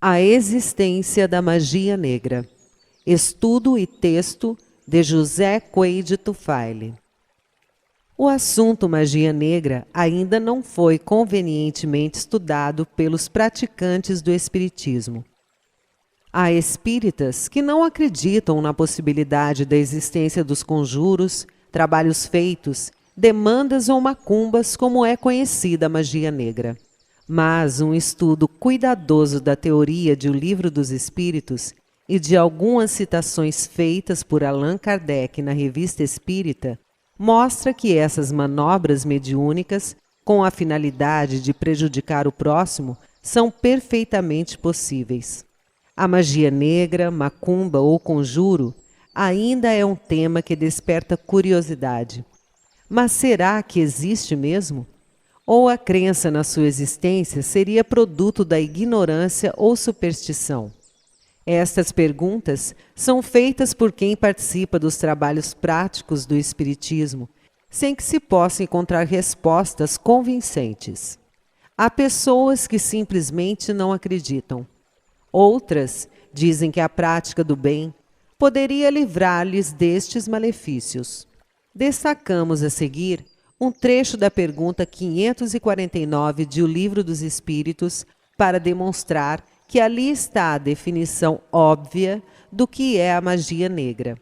A existência da magia negra. Estudo e texto de José Coelho Tufaile. O assunto magia negra ainda não foi convenientemente estudado pelos praticantes do espiritismo. Há espíritas que não acreditam na possibilidade da existência dos conjuros, trabalhos feitos, demandas ou macumbas como é conhecida a magia negra. Mas um estudo cuidadoso da teoria de O Livro dos Espíritos e de algumas citações feitas por Allan Kardec na Revista Espírita mostra que essas manobras mediúnicas, com a finalidade de prejudicar o próximo, são perfeitamente possíveis. A magia negra, macumba ou conjuro ainda é um tema que desperta curiosidade. Mas será que existe mesmo? Ou a crença na sua existência seria produto da ignorância ou superstição? Estas perguntas são feitas por quem participa dos trabalhos práticos do Espiritismo, sem que se possa encontrar respostas convincentes. Há pessoas que simplesmente não acreditam. Outras dizem que a prática do bem poderia livrar-lhes destes malefícios. Destacamos a seguir um trecho da pergunta 549 de O Livro dos Espíritos para demonstrar que ali está a definição óbvia do que é a magia negra.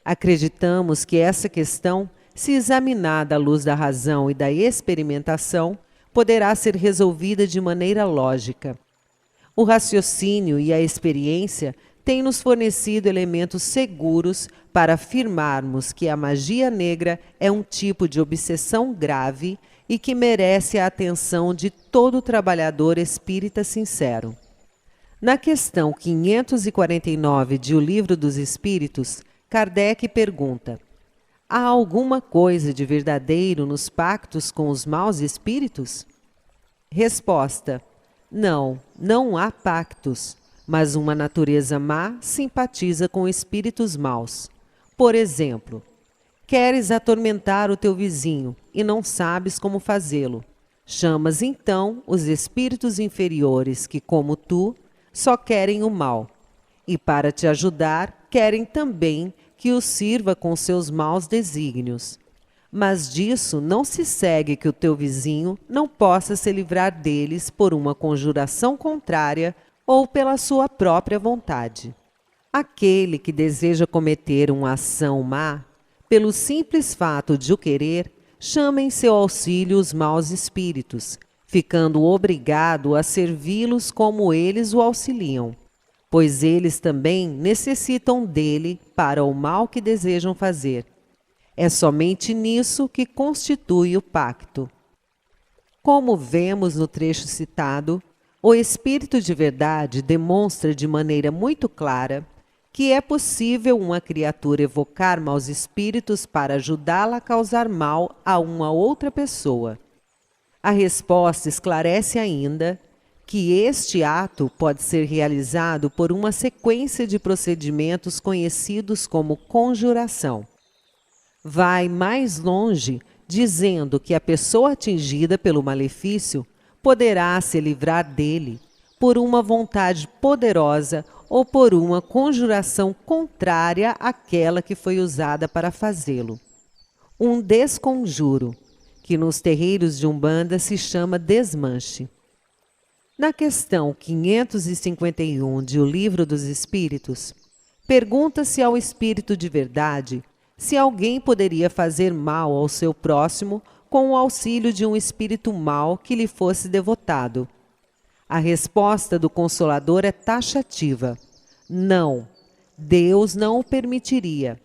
Acreditamos que essa questão, se examinada à luz da razão e da experimentação, poderá ser resolvida de maneira lógica. O raciocínio e a experiência têm nos fornecido elementos seguros para afirmarmos que a magia negra é um tipo de obsessão grave e que merece a atenção de todo trabalhador espírita sincero. Na questão 549 de O Livro dos Espíritos, Kardec pergunta: há alguma coisa de verdadeiro nos pactos com os maus espíritos? Resposta: não, não há pactos, mas uma natureza má simpatiza com espíritos maus. Por exemplo, queres atormentar o teu vizinho e não sabes como fazê-lo. Chamas então os espíritos inferiores que, como tu, só querem o mal, e para te ajudar, querem também que o sirva com seus maus desígnios. Mas disso não se segue que o teu vizinho não possa se livrar deles por uma conjuração contrária ou pela sua própria vontade. Aquele que deseja cometer uma ação má, pelo simples fato de o querer, chama em seu auxílio os maus espíritos, ficando obrigado a servi-los como eles o auxiliam, pois eles também necessitam dele para o mal que desejam fazer. É somente nisso que constitui o pacto. Como vemos no trecho citado, o Espírito de Verdade demonstra de maneira muito clara que é possível uma criatura evocar maus espíritos para ajudá-la a causar mal a uma outra pessoa. A resposta esclarece ainda que este ato pode ser realizado por uma sequência de procedimentos conhecidos como conjuração. Vai mais longe, dizendo que a pessoa atingida pelo malefício poderá se livrar dele por uma vontade poderosa ou por uma conjuração contrária àquela que foi usada para fazê-lo. Um desconjuro, que nos terreiros de Umbanda se chama desmanche. Na questão 551 de O Livro dos Espíritos, pergunta-se ao Espírito de Verdade se alguém poderia fazer mal ao seu próximo com o auxílio de um espírito mau que lhe fosse devotado. A resposta do Consolador é taxativa: não, Deus não o permitiria.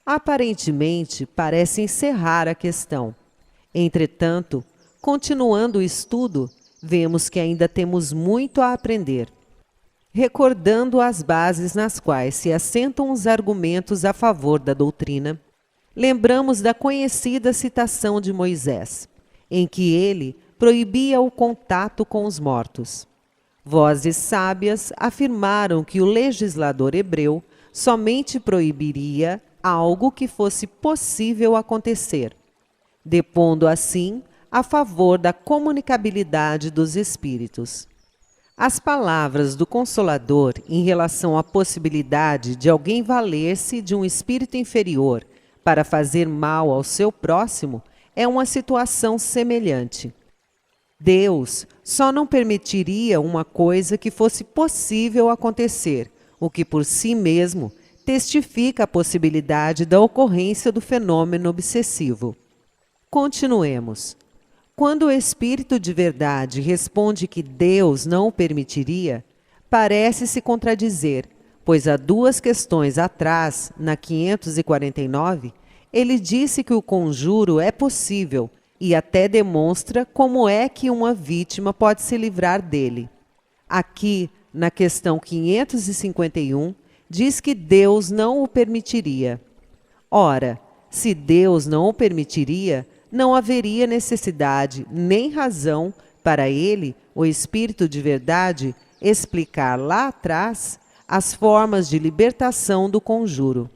Aparentemente, parece encerrar a questão. Entretanto, continuando o estudo, vemos que ainda temos muito a aprender. Recordando as bases nas quais se assentam os argumentos a favor da doutrina, lembramos da conhecida citação de Moisés, em que ele proibia o contato com os mortos. Vozes sábias afirmaram que o legislador hebreu somente proibiria algo que fosse possível acontecer, depondo assim a favor da comunicabilidade dos espíritos. As palavras do Consolador em relação à possibilidade de alguém valer-se de um espírito inferior para fazer mal ao seu próximo é uma situação semelhante. Deus só não permitiria uma coisa que fosse possível acontecer, o que por si mesmo testifica a possibilidade da ocorrência do fenômeno obsessivo. Continuemos. Quando o Espírito de verdade responde que Deus não o permitiria, parece se contradizer, pois há 2 questões atrás, na 549, ele disse que o conjuro é possível e até demonstra como é que uma vítima pode se livrar dele. Aqui, na questão 551, diz que Deus não o permitiria. Ora, se Deus não o permitiria, não haveria necessidade nem razão para ele, o Espírito de verdade, explicar lá atrás as formas de libertação do conjuro.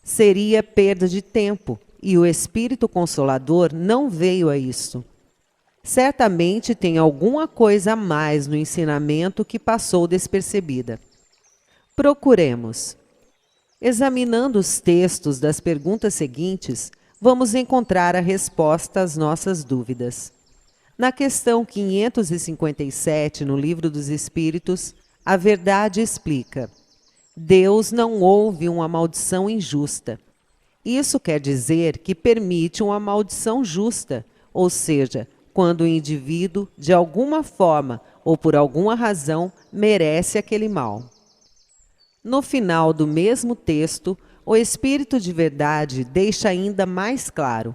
Seria perda de tempo, e o Espírito Consolador não veio a isso. Certamente tem alguma coisa a mais no ensinamento que passou despercebida. Procuremos. Examinando os textos das perguntas seguintes, vamos encontrar a resposta às nossas dúvidas. Na questão 557, no Livro dos Espíritos, a verdade explica: Deus não ouve uma maldição injusta. Isso quer dizer que permite uma maldição justa, ou seja, quando o indivíduo, de alguma forma ou por alguma razão, merece aquele mal. No final do mesmo texto, o Espírito de verdade deixa ainda mais claro: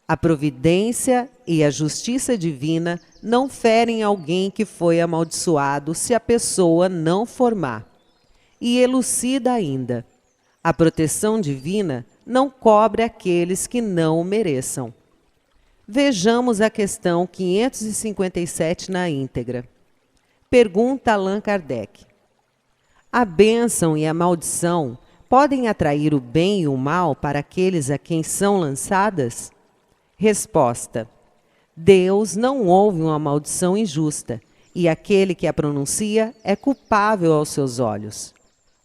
a providência e a justiça divina não ferem alguém que foi amaldiçoado se a pessoa não for má. E elucida ainda: a proteção divina não cobre aqueles que não o mereçam. Vejamos a questão 557 na íntegra. Pergunta Allan Kardec: a bênção e a maldição podem atrair o bem e o mal para aqueles a quem são lançadas? Resposta: Deus não ouve uma maldição injusta, e aquele que a pronuncia é culpável aos seus olhos.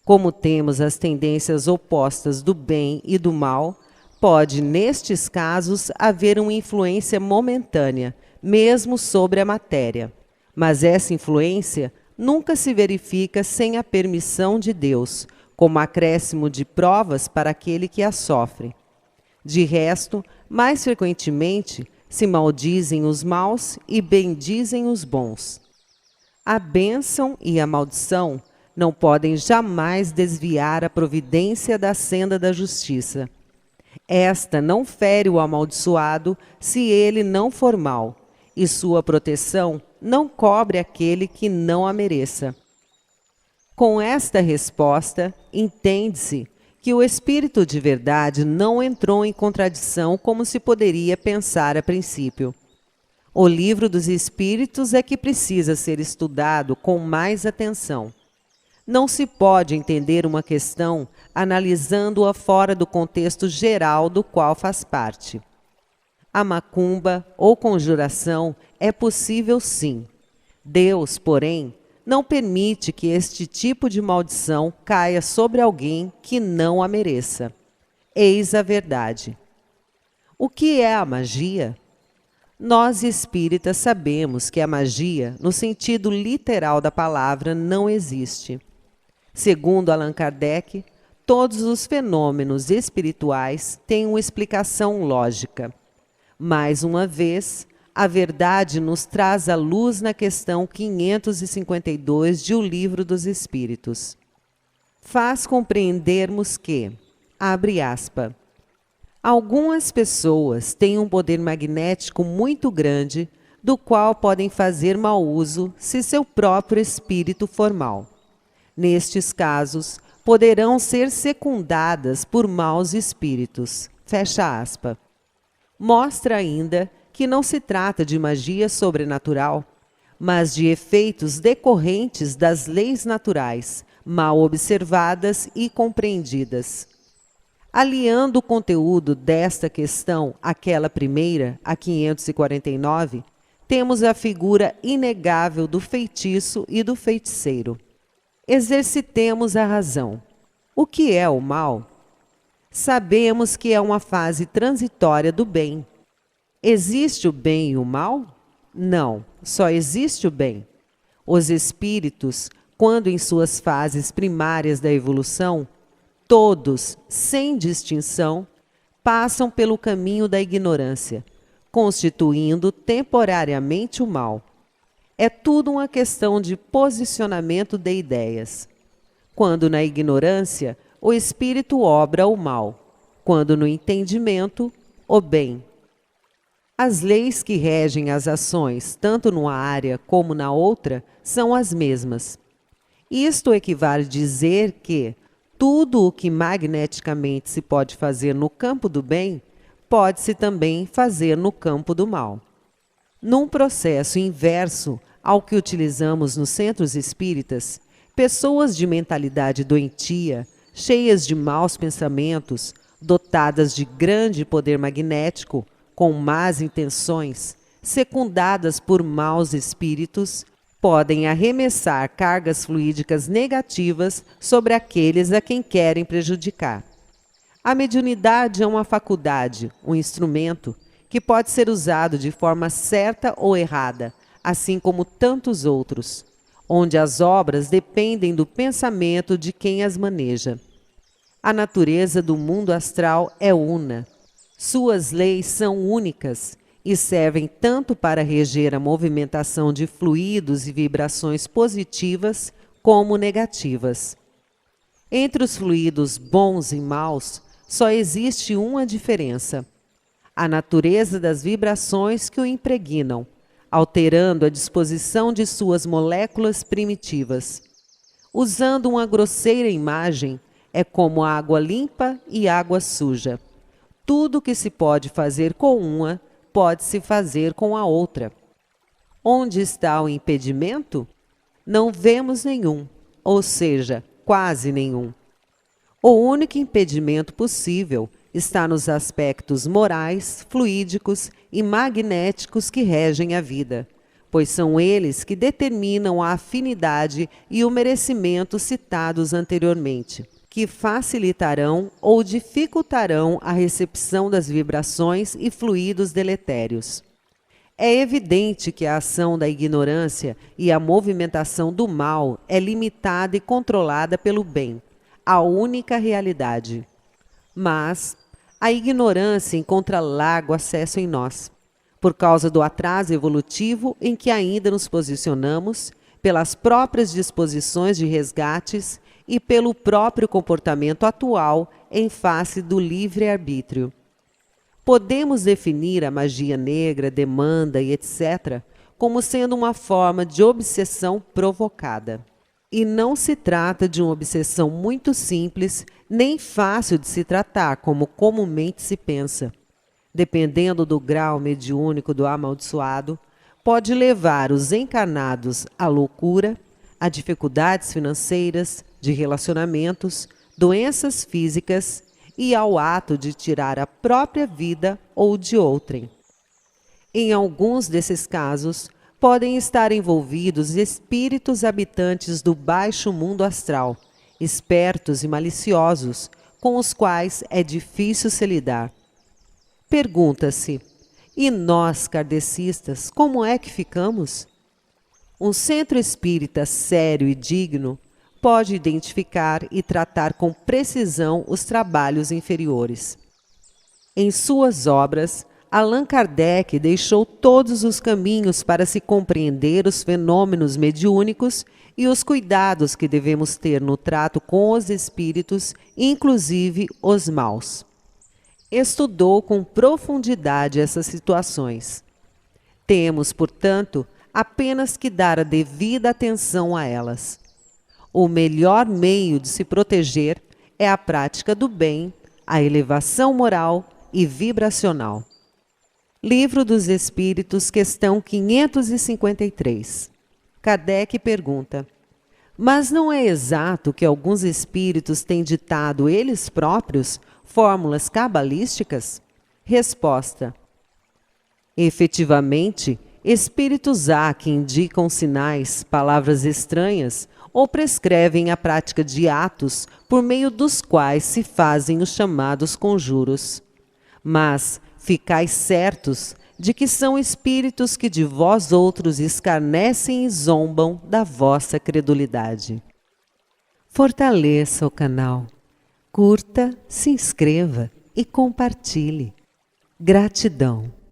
Como temos as tendências opostas do bem e do mal, pode, nestes casos, haver uma influência momentânea, mesmo sobre a matéria. Mas essa influência nunca se verifica sem a permissão de Deus, como acréscimo de provas para aquele que a sofre. De resto, mais frequentemente, se maldizem os maus e bendizem os bons. A bênção e a maldição não podem jamais desviar a providência da senda da justiça. Esta não fere o amaldiçoado se ele não for mau, e sua proteção não cobre aquele que não a mereça. Com esta resposta, entende-se que o Espírito de verdade não entrou em contradição como se poderia pensar a princípio. O Livro dos Espíritos é que precisa ser estudado com mais atenção. Não se pode entender uma questão analisando-a fora do contexto geral do qual faz parte. A macumba ou conjuração é possível sim. Deus, porém, não permite que este tipo de maldição caia sobre alguém que não a mereça. Eis a verdade. O que é a magia? Nós espíritas sabemos que a magia, no sentido literal da palavra, não existe. Segundo Allan Kardec, todos os fenômenos espirituais têm uma explicação lógica. Mais uma vez, a verdade nos traz à luz na questão 552 de O Livro dos Espíritos. Faz compreendermos que, abre aspas, algumas pessoas têm um poder magnético muito grande, do qual podem fazer mau uso se seu próprio espírito for mau. Nestes casos, poderão ser secundadas por maus espíritos. Fecha aspas. Mostra ainda que não se trata de magia sobrenatural, mas de efeitos decorrentes das leis naturais, mal observadas e compreendidas. Aliando o conteúdo desta questão àquela primeira, a 549, temos a figura inegável do feitiço e do feiticeiro. Exercitemos a razão. O que é o mal? Sabemos que é uma fase transitória do bem. Existe o bem e o mal? Não, só existe o bem. Os espíritos, quando em suas fases primárias da evolução, todos, sem distinção, passam pelo caminho da ignorância, constituindo temporariamente o mal. É tudo uma questão de posicionamento de ideias. Quando na ignorância, o espírito obra o mal, quando no entendimento, o bem. As leis que regem as ações, tanto numa área como na outra, são as mesmas. Isto equivale a dizer que tudo o que magneticamente se pode fazer no campo do bem, pode-se também fazer no campo do mal. Num processo inverso ao que utilizamos nos centros espíritas, pessoas de mentalidade doentia, cheias de maus pensamentos, dotadas de grande poder magnético, com más intenções, secundadas por maus espíritos, podem arremessar cargas fluídicas negativas sobre aqueles a quem querem prejudicar. A mediunidade é uma faculdade, um instrumento, que pode ser usado de forma certa ou errada, assim como tantos outros, onde as obras dependem do pensamento de quem as maneja. A natureza do mundo astral é una. Suas leis são únicas e servem tanto para reger a movimentação de fluidos e vibrações positivas como negativas. Entre os fluidos bons e maus, só existe uma diferença: a natureza das vibrações que o impregnam, alterando a disposição de suas moléculas primitivas. Usando uma grosseira imagem, é como água limpa e água suja. Tudo que se pode fazer com uma, pode-se fazer com a outra. Onde está o impedimento? Não vemos nenhum, ou seja, quase nenhum. O único impedimento possível está nos aspectos morais, fluídicos e magnéticos que regem a vida, pois são eles que determinam a afinidade e o merecimento citados anteriormente, que facilitarão ou dificultarão a recepção das vibrações e fluidos deletérios. É evidente que a ação da ignorância e a movimentação do mal é limitada e controlada pelo bem, a única realidade. Mas a ignorância encontra largo acesso em nós, por causa do atraso evolutivo em que ainda nos posicionamos, pelas próprias disposições de resgates e pelo próprio comportamento atual em face do livre-arbítrio. Podemos definir a magia negra, demanda e etc. como sendo uma forma de obsessão provocada. E não se trata de uma obsessão muito simples, nem fácil de se tratar, como comumente se pensa. Dependendo do grau mediúnico do amaldiçoado, pode levar os encarnados à loucura, a dificuldades financeiras, de relacionamentos, doenças físicas e ao ato de tirar a própria vida ou de outrem. Em alguns desses casos, podem estar envolvidos espíritos habitantes do baixo mundo astral, espertos e maliciosos, com os quais é difícil se lidar. Pergunta-se: e nós, kardecistas, como é que ficamos? Um centro espírita sério e digno pode identificar e tratar com precisão os trabalhos inferiores. Em suas obras, Allan Kardec deixou todos os caminhos para se compreender os fenômenos mediúnicos e os cuidados que devemos ter no trato com os espíritos, inclusive os maus. Estudou com profundidade essas situações. Temos, portanto, apenas que dar a devida atenção a elas. O melhor meio de se proteger é a prática do bem, a elevação moral e vibracional. Livro dos Espíritos, questão 553. Kardec pergunta: mas não é exato que alguns espíritos têm ditado eles próprios fórmulas cabalísticas? Resposta: efetivamente, espíritos há que indicam sinais, palavras estranhas ou prescrevem a prática de atos por meio dos quais se fazem os chamados conjuros. Mas ficais certos de que são espíritos que de vós outros escarnecem e zombam da vossa credulidade. Fortaleça o canal, curta, se inscreva e compartilhe. Gratidão.